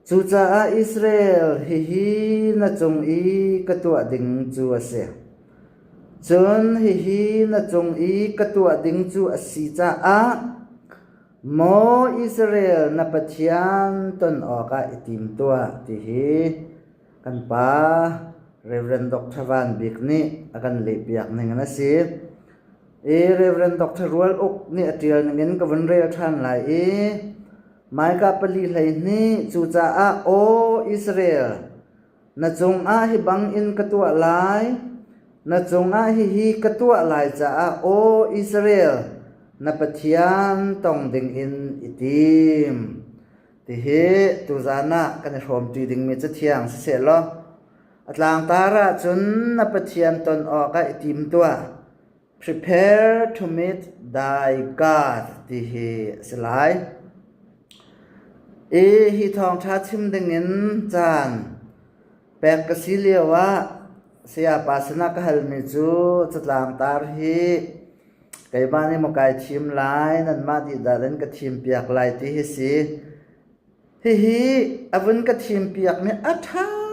จูจาอิสราเอลฮินะจงอีกะตัวดิงจูอะเสจนฮินะจงอีกะตัวดิงจูอะสีจาอะโมอิสราเอลนะปะเทียนตนออกะอิติมตัวติฮิกันปาReverend Dr. Van Beek ni akan lepiak ning na si Reverend Dr. Rual ok ni atil ngin ka van re than lai mai ka pali lai ni chu cha a o Israel na chung a hi bang in ka tua lai na chung a hi ka tua lai cha a o Israel na pathian tong ding in itim ti he tu zana kan rom ti ding mi cha thiang se lo atlang tara chun na pathian ton oka itim tua prepare to meet thy God ti hi slai hi thong tha chim dingin chan pek kasiliwa sia pasana ka halmi chu chatlang tar hi kai bani mo kai chim lai nan ma di daran ka chim piak lai ti hi si hi avun ka chim piak me atha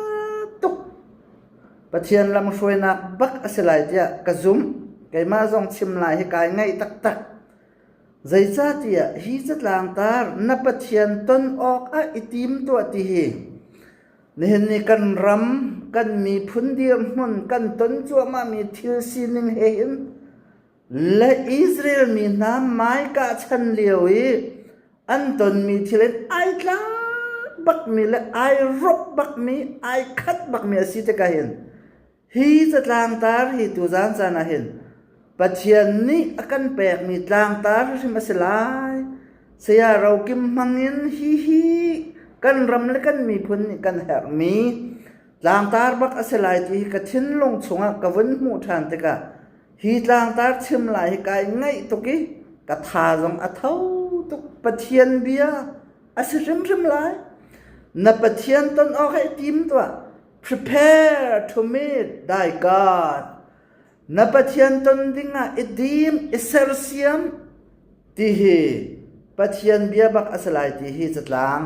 ปะเทียนลำช่วยนักบักอสลายเตียกระซุมไก่มาซองชิมลายให้กายง่ายตักใจจ้าเตียฮีจัดลางตานับปะเทียนต้นออกอิติมตัวตีฮีนี่เห็นนี่กันรำกันมีพุนเดียมมุนกันต้นจัวมามีทิลซีนิงเห็นและอิสราเอลมีน้ำไม้กาชันเลียวอันต้นมีทิลไอลาบักมีและไอรบบักมีไอคัดบักมีสิตะกะเห็นฮีจะตางตาฮีตุจานจานะเห็นปัจเจียนนี้อาการแปลกมีตางตาที่มาสลายเสียเรากิมมังเงินฮีกันรำและกันมีพุนกันแหกมีตางตาบักอสลายที่กระทิ้นลงชงกวนหมู่ทานตะกะฮีตางตาชิมลายกายง่ายตุกี้กะทาจงอัทเอาตุกปัจเจียนเบียอสริมลายนับปัจเจียนต้นออกให้ทีมตัวprepare to meet thy God นับปะเทียนตนดิงะอิดีมอิสราเอลที่ฮีปะเทียนเบียบักอสลายที่ฮีจัดลาง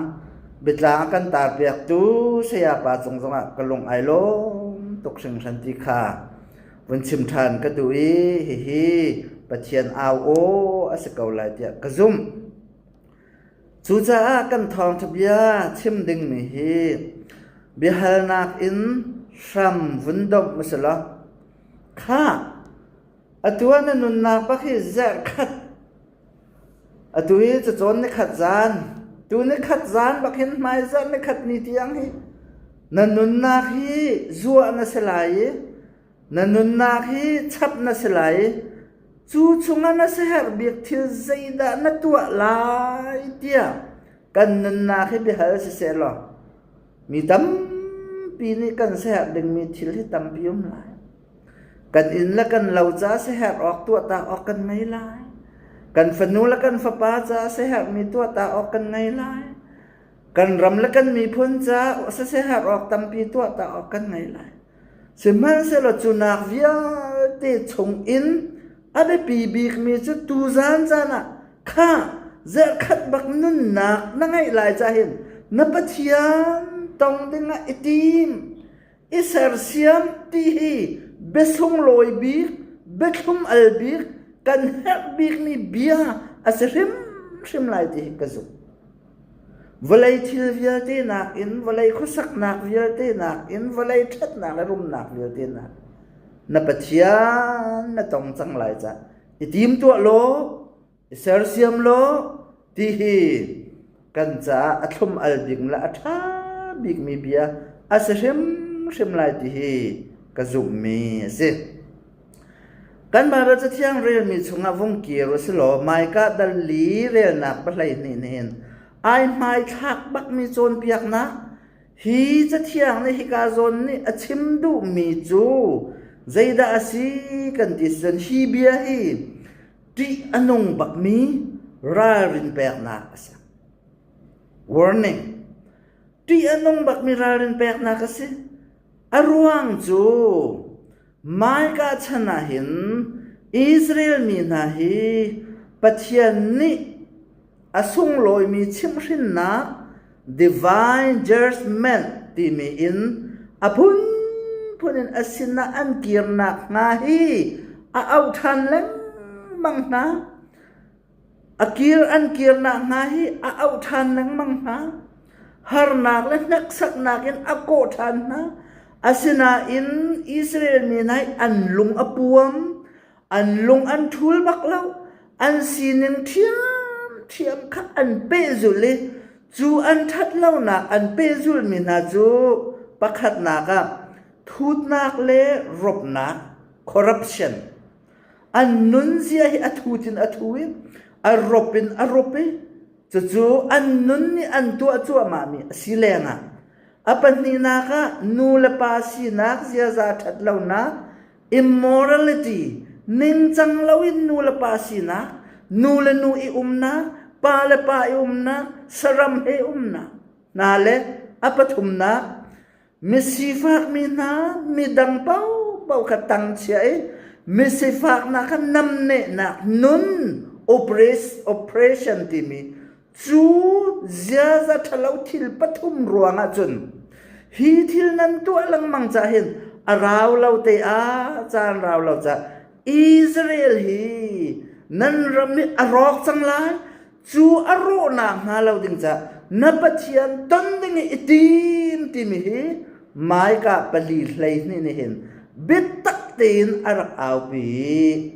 บิดลางกันตาเปียกตูเสียปาจงกะลงไอลมตกสิงสันติคาวันชิมทานกะดูฮีปะเทียนอาวโออสเกาลายเตียกะซุมจูจากันทองทะเบียชิมดึงมีฮีbihal nak in sham vundom masala kha atuan nun nak pakhi zer khat atui cha chon ne khat zan tu ne khat zan bakhin mai zan ne khat ni tiang hi nanun nak hi zuwa na selai nanun nak hi chap na selai chu chunga na seher biak thil zaida na tua lai tia kan nun nak hi bihal se seloมีตั้มปีนี้กันเสียดึงมีทิลที่ตั้มพิมลายกันอินละกันเหล่าจ้าเสียออกตัวตาออกกันไงลายกันฝนูละกันฝป้าจ้าเสียมีตัวตาออกกันไงลายกันรำละกันมีพ้นจ้าเสียออกตั้มปีตัวตาออกกันไงลายเสมันเสลจุนักวิญเตชงอินอะไรปีบีกมีจุดตูจานจานะข้าเจ้าขัดบักนุ่นนักนั่งไงลายจ้าเห็นนับปะเทียนตองดิงะอิติมอิสราเอลที่เบสงลอยบีเบสงอัลบีกันเฮบีมีเบียอัสริมลายที่กระซุวลัยทิลวิลเตนักอินวลัยขุสักนักวิลเตนักอินวลัยชัดนักและรุมนักวิลเตนักนับปะเทียนนัตองจังลายจ้ะอิติมตัวโลอิสราเอลโลที่กันจ้ะอัตมอัลบิงละอัฐาบิกมีเบียอาศัยชิมลายที่ฮีกระจุมมีสิกันบาร์จะเที่ยงเรียนมีชงอวงเกียร์สิโลไม่ก็ดัลลีเรียนนักปะไหลนี่เห็นไอไม่ทักบักมีโจนเปียกนะฮีจะเที่ยงในฮิกาโจนนี่ชิมดูมีจูใจดาสีกันดิสันฮีเบียฮีที่อนงบักมีรารินเปียกนักสิ warningที่อนงบักมีรารินเปียกนักสิอรวงจูไม่ก็ชนะเห็นอิสราเอลมีนาฮีปะเทียนนี่อสุงลอยมีชิมชินนัก divine judgment ที่มีอินอพุนพุนินอสินะอันเกียรนักงาฮีเอาทันแล้วมังนะอากีรอันเกียรนักงาฮีเอาทันแล้วมังนะฮาร์นักและนักสักนักอินโกทันนะอาสินะอินอิสราเอลมีนายอันลุงอปวมอันลุงอันทุลบักเล่าอันสีนึงเทียมค่ะอันเปจุเลจูอันทัดเล่านักอันเปจุลมีนาจูปักขัดนักทูดนักเลรบนัก corruption อันนุนเสียให้อทูจินอทูยอรบินอรบิจู่อันนุนนี่อันตัวมามีสิเลงอปันนี้นักนูเลปาสีนักเสียจาทัดเล่านัก immorality นิ่งจังเล่าอินนูเลปาสีนักนูเลนูอินักปาเลปาอินักสรัมเฮนักนาเลอปัทุมนักมิสิฟากมีนามีดังเป้าขัดตังเฉยมิสิฟากนักนำเนนักนุน operation ที่มีจูเจ้าจะทะเลาะทิลปฐุมรวงจุนฮีทิลนั้นตัวลังมังจะเห็นเราเราเตอาจานเราจะอิสราเอลฮีนั้นเรามีอรอกสังลายจูอโรนักหาเราดึงจะนับเทียนต้นดึงอิติมที่มีฮีไม้กะปลีเลยนี่เห็นบิดตักตีนอารักเอาปี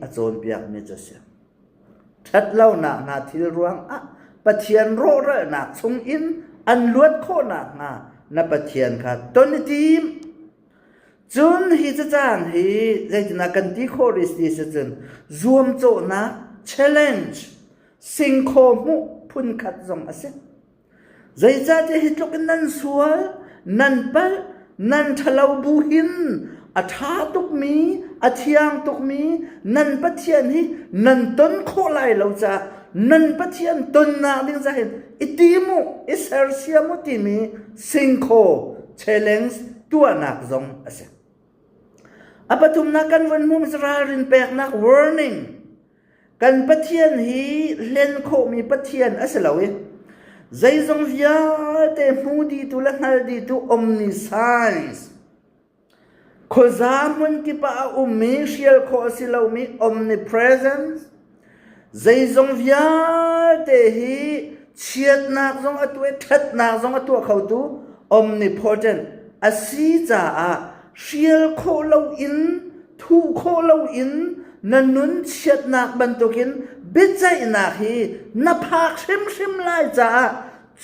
อาจนเปียกไม่จะเสียทัดเล่าหนักนาทีรวงปะเทียนโรเรหนักทรงอินอันลวดโคหนักนับปะเทียนค่ะต้นทีมจุนฮีจะจานฮีใจจะนักกันที่โคริสติสจุนรวมโจนะ challenge สิงโคมุพุนขัดจงอาศัยใจจะฮิตลกันนั่นสวยนั่นเปลนั่นทะเลาบูหินอาทาตุกมีอาเทียงตุกมีนั่นปะเทียนฮีนั่นต้นโคไลเราจะนั่นปะเทียนต้นนาดิงจะเห็นอิติมุอิสราเซียมุติมีสิงโค challenge ตัวนักจงอาศัยอปทุมนักกันวันมุมสรารินแปกนัก warning กันปะเทียนฮีเล่นโคมีปะเทียนอาศัยเราใจจงวิาแต่มูดีตุลังฮัลดีตุ omniscience ขจามันกิปะมีเชียลขสิเรามี omnipresence ใจจงวิาแต่ฮีเชียดนักจงอตัวทัดนักจงอตัวเขาตุ omnipotent อาศิจาเชียลโคเราอินทูโคเราอินนันนุนเชียดนักบรรทุกินบิดใจนักฮีนับผักชิมไล่จ้า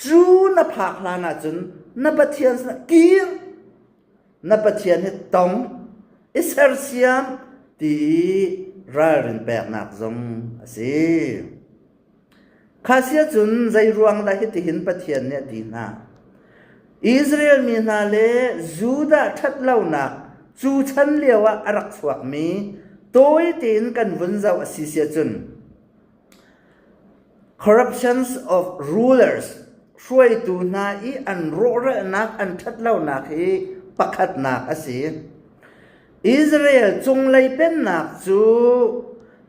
จูนับผักลานาจุนนับเทียนสกีรนับเทียนให้ตรงอิสราเซียมตีรารินแปกนักจงสิข้าเสียจุนใจรวงได้ที่หินปะเทียนเนี่ยดีนะอิสราเอลมีนาเลจูดาทัดเล่านักจูชันเลียวว่าอารักสวกมีตัวตีนกันวันเจ้าสิเสียจุน corruptions of rulers ช่วยตูนาอีอันโรเรนักอันทัดเล่านักฮีปักขัดนักอาศัยอิสราเอลจงเลยเป็นนักจู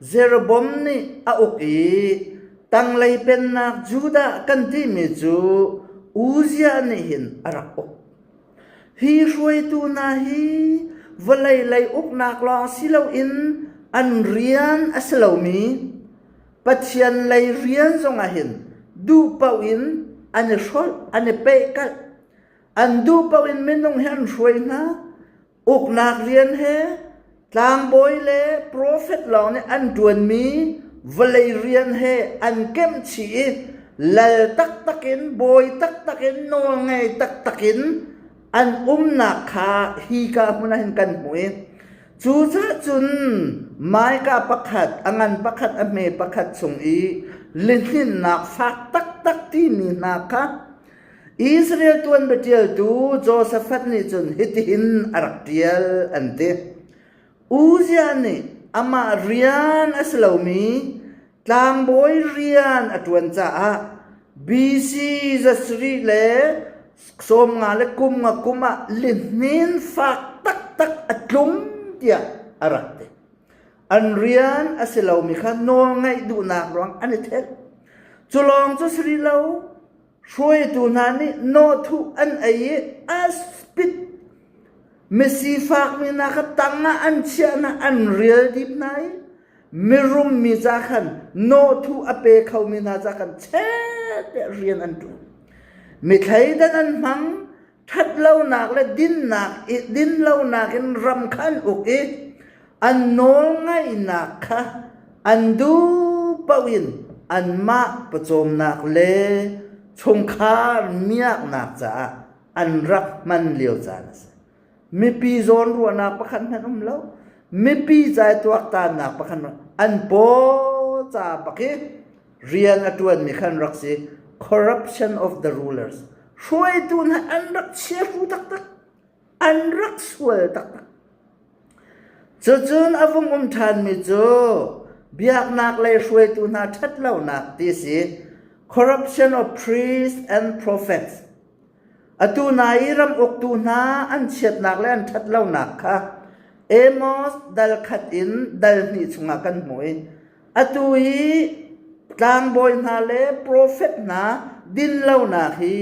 เซรบอมนี่อาอุกีตั้งเลยเป็นนักจูดากันที่มีจูอูเซียนี่หินอารักอกฮีช่วยตูนาฮีวลัยเลยอุกนักลองสิเลาอินอันเรียนอัสเลามีปัจจัยเลยเรียนจงอาหินดูเป่าอินอันนี้ชดอันนี้เป๊ะกันอันดูเป่าอินไม่ต้องเห็นช่วยนะอุกนักเรียนเฮทางบอยเล่โปรเฟตเหล่านี้อันด่วนมีวลัยเรียนเฮอันเข้มฉีเลตักอินบอยตักอินโนไงตักอินอันนักขาฮีกามุนาหินกันหวยจูจ้าจุนไม้กาปักขัดอันปักขัดอเมปักขัดสงอีลินหินนักฟักตักที่มีนักค่ะอิสราเอลตัวนเบติลตูโจเซฟัตนี่จุนฮิตหินอารักเดียลอันเดอูเซียนี่อามาเรียนอัสลามีตามบอยเรียนอัตวันจ้าบีซีจะสรีเลสมงาเลกุมลินนินฟักตักอัตลุมเดียอารักเดอันเรียนอัสลามีค่ะโนไงดูนักร้องอันนี้เท็จจุลองจุสรีเลา ช่วยตูนานี่โนทุอันไออาสปิดมิสีฟากมีนักตังนะอันเชียนะอันเรียลดิบไนมิรุมมีจักันโนทุอเปเขามีนาจักันเช่เรียนอันตัวมิใครดันอันมังทัดเล่านักและดินนักดินเล่านักอินรำคันอุกอันโนลง่ายนักค่ะอันดูปวินอันมาประจมนักเลชงคาเมียกนักจ้าอันรักมันเลียวจานมีปีโซนรัวนักประคันนั้นเล่ามีปีใจตัวตานักประคันอันโปจ่าปักเรียนอตวนมีขันรักสิ corruption of the rulers ช่วยตัวนั้นอันรักเชียฟูตักอันรักสวยตักจนอวงทานมีโจเบียกนักเลยช่วยตัวนั้นทัดเล่านักที่สิ corruption of priests and prophets อตูนายรำอกตูนาอันเฉียดนักและอันทัดเล่านักค่ะเอมอสดัลขัดอินดัลนิชงากันมวยอตูฮีกลางบอยนาเลโปรเฟตนาดินเล่านักฮี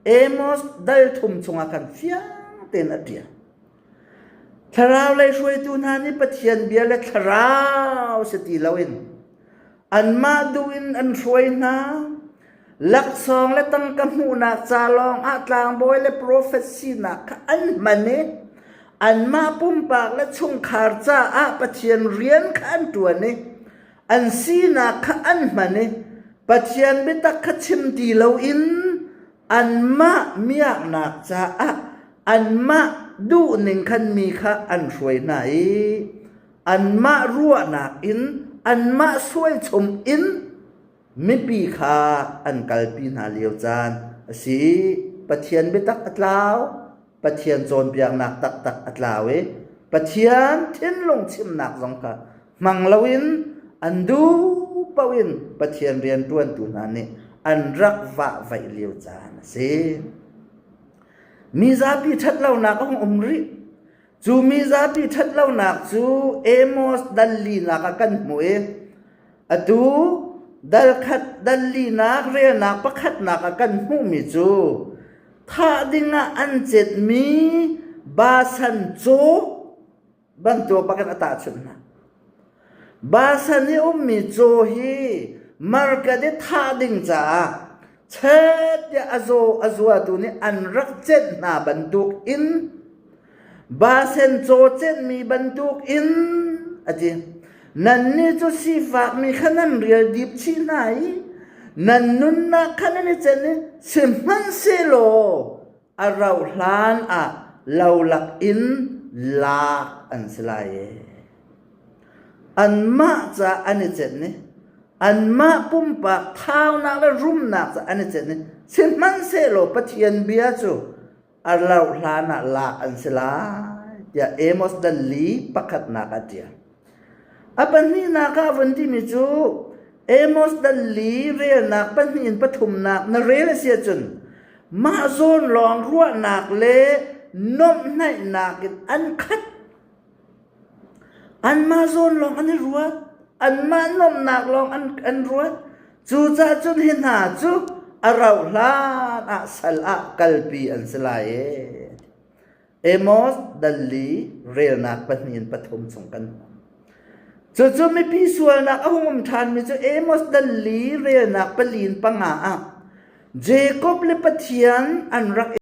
เอมอสดัลทุมชงากันฟิยังเต็นอเดียทาราวเลยช่วยตูนานี่ปะเทียนเบียและทาราวสติลาวินอันมาดูอินอันช่วยนาลักซองและตั้งกำมูนักจาลองอาตลางบอยและโปรเฟสซีนักอันมันเนอันมาปุ่มปากและชงขาร์จ้าอาปะเทียนเรียนขันตัวนี้อันซีนักอันมันเนปะเทียนบิตักขชิมตีเลาอินอันมาเมียนักจ้าอันมาดูหนึ่งขันมีค่ะอันช่วยไหนอันมารั่วนักอินอันมาช่วยชมอินมิปีขาอันกัลปีนาเลียวจานสีปะเทียนเบตักอัตลาวปะเทียนโจนเปียงนักตักอัตลาวปะเทียนเทียนลงชิมนักสองค่ะมังลวินอันดูปวินปะเทียนเรียนด้วนตุนานี่อันรักวะไวเลียวจานสิมีซาปีทัดเล่านักของอมริจูมีซาปีทัดเล่านักจูเอมอสดัลลีนักกันมวยอตูดัลขัดดัลลีนักเรียนักประคัดนักกันหูมิจูถ้าดิ่งอันเจ็ดมีบาสันโจบันตัวประกันอัตชนะบาสันนี่มิโจฮีมารกเดท่าดิ่งจ้าเชิดยาอโซตัวนี้อันรักเจ็ดนาบันทุกอินบาสันโจเจ็ดมีบันทุกอินอาจารย์นั่นนี่จะสีฝากมีขนาดเรียลดิบที่ไหนนั่นนุ่นนักขนาดนี้จะนี่สิมันเซโลอาเราหลานเราหลักอินลาอันสลายอันมาจะอันนี้จะนี่อันมาปุ่มปากเท้านักและรุ่มนักจะอันนี้จะนี่สิมันเซโลปะเทียนเบียจูอาเราหลานลาอันสลายอย่าเอมอสดัลลีปักขัดนักเดียapan ni naka avanti mi chu emos dalli re nak pan hin pathum nak na re la sia chun ma zon long ruwa nak le nom nai nak an khat an ma zon long an ruwa an ma nom nak long an ruwa chu cha chun hin ha chu arau la sal kalpi an salaye emos dalli re nak pan hin pathum song kanจู่ๆไม่พี่ส่วนนักเอาหงทานมีจู่เอมอสดัลลีเรียนักปลีนปังอาเจคอบเลปเทียนอันรัก